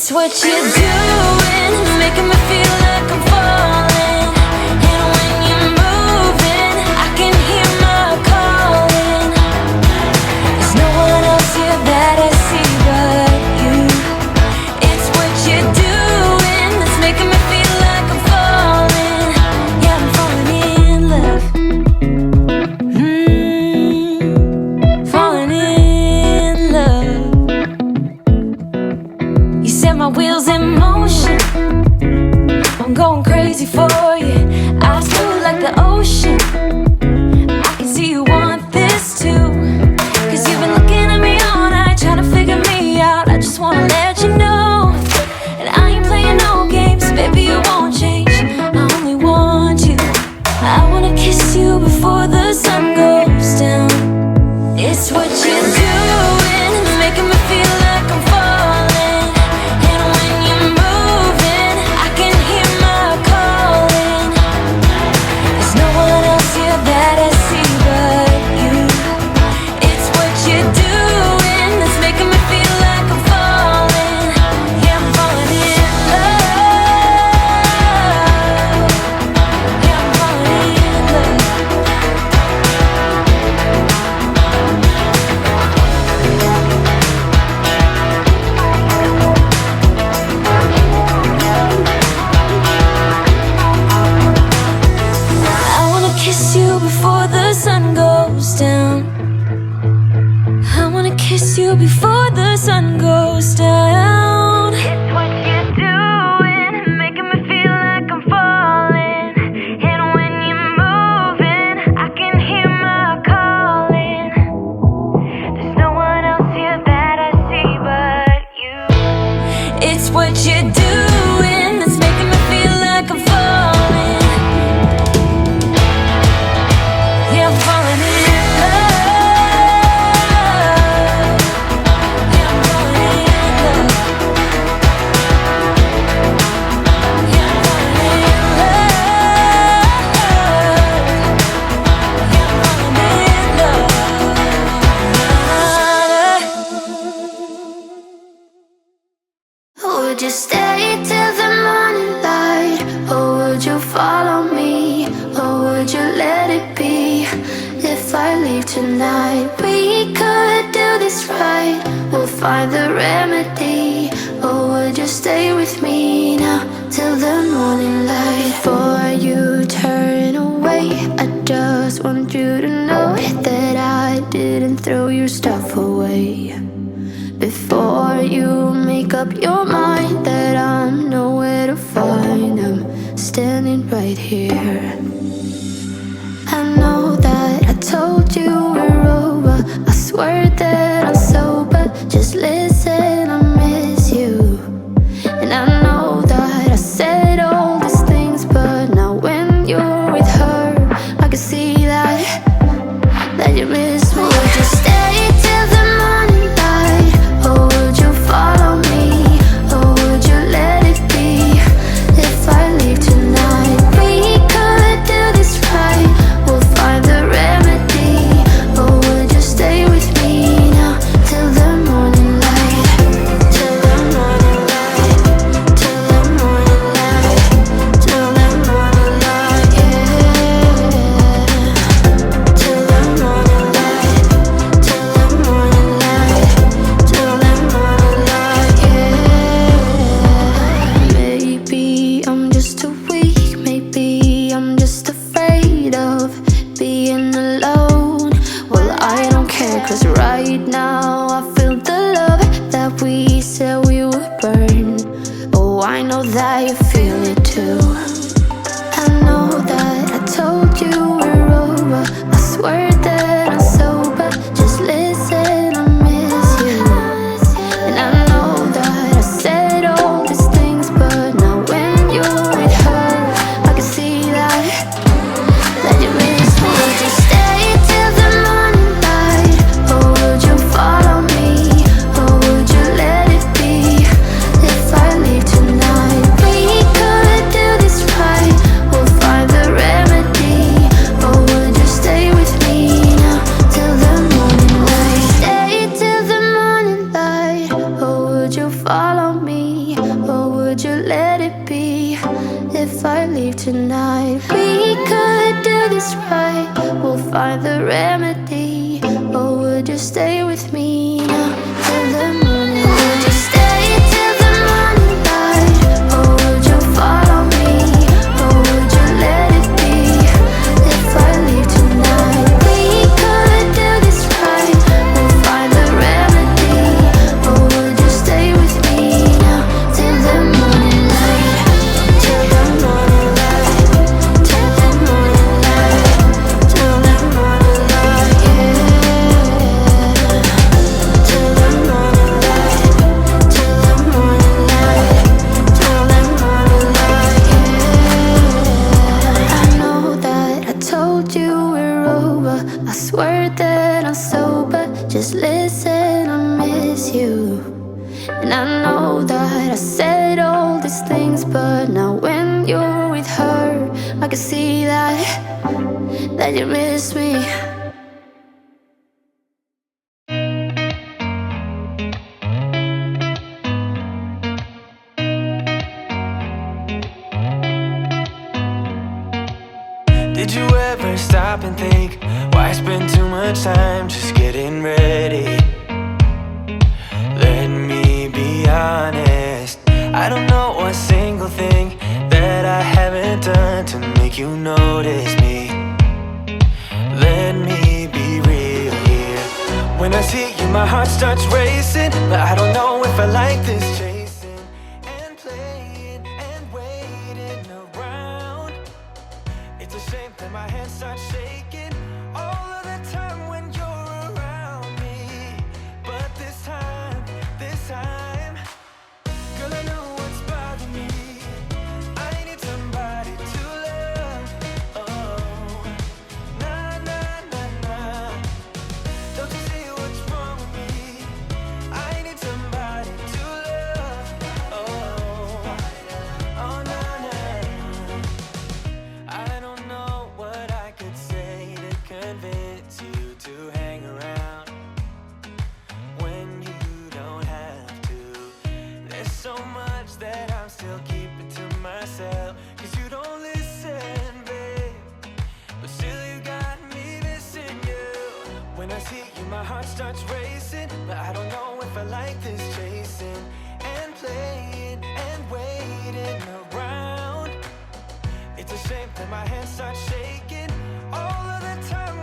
It's what you're doing, making me feel like I'm falling. And when you're moving, I can hear my calling. There's no one else here that I see but you. It's what you're doing that's making me feel like I'm falling. Yeah, I'm falling in love. Falling in love. You set my wheels in motion. I'm going crazy for you. Eyes blue like the ocean. I can see you want this too. Cause you've been looking at me all night, trying to figure me out. I just wanna let you know, and I ain't playing no games. Baby, you won't change, I only want you. I wanna kiss you before the sun goes down. It's what you're doing, it's making me feel like I'm falling. And when you're moving, I can hear my calling. There's no one else here that I see but you. It's what you're doing that's making me feel like I'm falling. Yeah, I'm falling in love. Yeah, I'm falling in love. I wanna kiss you before the sun goes down. I wanna kiss you before the sun goes down. It's what you're doing, making me feel like I'm falling. And when you're moving, I can hear my calling. There's no one else here that I see but you. It's what you're doing that's making me feel like I'm falling. Yeah, I'm falling in love. Yeah, I'm falling in love. Yeah, I'm falling in love. Yeah, I'm falling in love. Would you stay till the morning light? Or would you follow me? Or would you let it be? If I leave tonight, we could do this right. We'll find the remedy. Or would you stay with me now till the morning light? Before you turn away, I just want you to know that I didn't throw your stuff away. Before you make up your mind that I'm nowhere to find, I'm standing right here. I know that I told you we're over. I swear that I'm sober. Just listen, I miss you. And I know that I said all these things, but now when you're with her, I can see that you miss me. Would you stay till the morning light? Or would you follow me? Or would you let it be? If I leave tonight, we could do this right. We'll find the remedy. Or would you stay with me now till the morning light? Till the morning light. Till the morning light. Till the morning light, yeah. Till the morning light. Till the morning light. Till the morning light, yeah. Maybe I'm just too weak. Maybe I'm just afraid of being alone. Well, I don't care, cause right now I feel the love that we said we would burn. Oh, I know that you feel it too. I know that I told you we're over. I swear that I'm sober. Just listen, I miss you. And I know that I said all these things, but now when you're with her, I can see that you miss me. Would you stay till the morning light? Or would you follow me? Or would you let it be? If I leave tonight, we could do this right. We'll find the remedy. Or would you stay with me this right, we'll find the remedy. Or would you stay with me now till the morning? Would you stay till the morning light? Or would you follow me? Or would you let it be? If I leave tonight, we could do this right, we'll find the remedy. Or would you stay with me now till the morning light? Till the morning light. Till the morning light. Till the morning light, yeah. Till the morning light. Till the morning light. Till the morning light, yeah. I know that I told you we're over. I swear that I'm sober. Just listen, I miss you. And I know that I said all these things, but now when you're with her, I can see that you miss me. Did you ever stop and think, why spend too much time just getting ready? Let me be honest, I don't know a single thing that I haven't done to make you notice me. Let me be real here. When I see you, my heart starts racing, but I don't know if I like this chasing and playing and waiting around. It's a shame that my hands start shaking all of the time when you're around me. But this time, girl, I know what's bothering me. I need somebody to love. Oh, nah, nah, nah, nah. Don't you see what's wrong with me? I need somebody to love. Oh, oh, nah, nah. I don't know what I could say to convince you to hang around when you don't have to. There's so much that I'm still keeping to myself, 'cause you don't listen, babe. But still you got me missing you. When I see you, my heart starts racing, but I don't know if I like this chasing and playing and waiting around. It's a shame that my hands start shaking all of the time